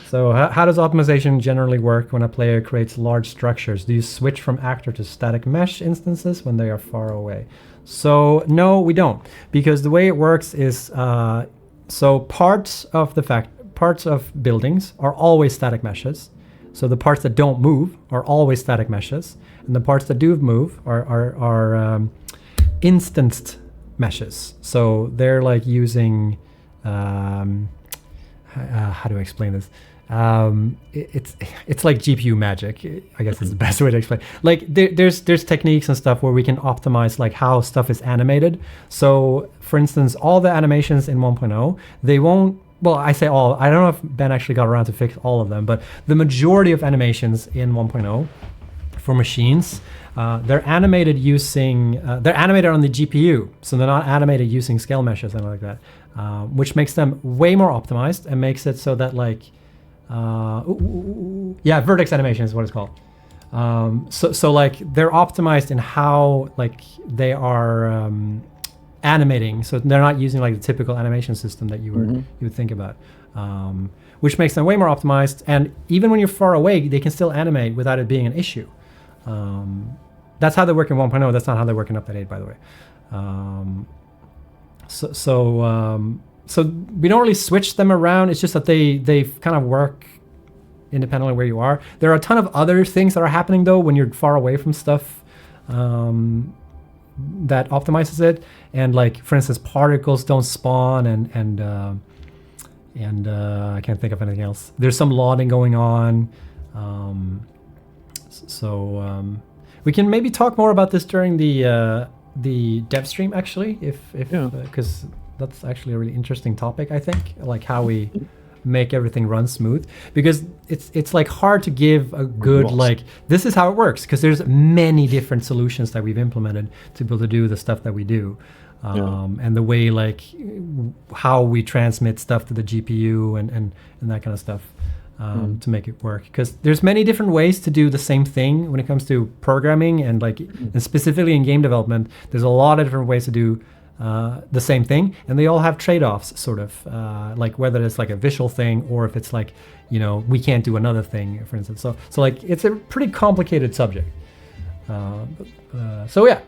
So how does optimization generally work when a player creates large structures? Do you switch from actor to static mesh instances when they are far away? So no, we don't, because the way it works is so parts of buildings are always static meshes. So the parts that don't move are always static meshes, and the parts that do move are instanced meshes. So they're like using how do I explain this? It's like GPU magic, I guess is the best way to explain. Like there's techniques and stuff where we can optimize like how stuff is animated. So for instance, all the animations in 1.0, they won't, well, I say all, I don't know if Ben actually got around to fix all of them, but the majority of animations in 1.0 for machines, they're animated using, they're animated on the GPU. So they're not animated using scale meshes and like that, which makes them way more optimized and makes it so that like, vertex animation is what it's called. So like they're optimized in how like they are animating. So they're not using like the typical animation system that you would think about, which makes them way more optimized. And even when you're far away, they can still animate without it being an issue. That's how they work in 1.0. That's not how they work in Update 8, by the way. So we don't really switch them around. It's just that they kind of work independently where you are. There are a ton of other things that are happening though when you're far away from stuff that optimizes it. And like for instance, particles don't spawn and I can't think of anything else. There's some loading going on. We can maybe talk more about this during the dev stream actually, if because that's actually a really interesting topic, I think, like how we make everything run smooth, because it's like hard to give a good like this is how it works, because there's many different solutions that we've implemented to be able to do the stuff that we do, and the way like how we transmit stuff to the GPU and that kind of stuff to make it work, because there's many different ways to do the same thing when it comes to programming and like and specifically in game development. There's a lot of different ways to do the same thing, and they all have trade-offs, sort of like whether it's like a visual thing or if it's like, you know, we can't do another thing, for instance. So like it's a pretty complicated subject. So yeah.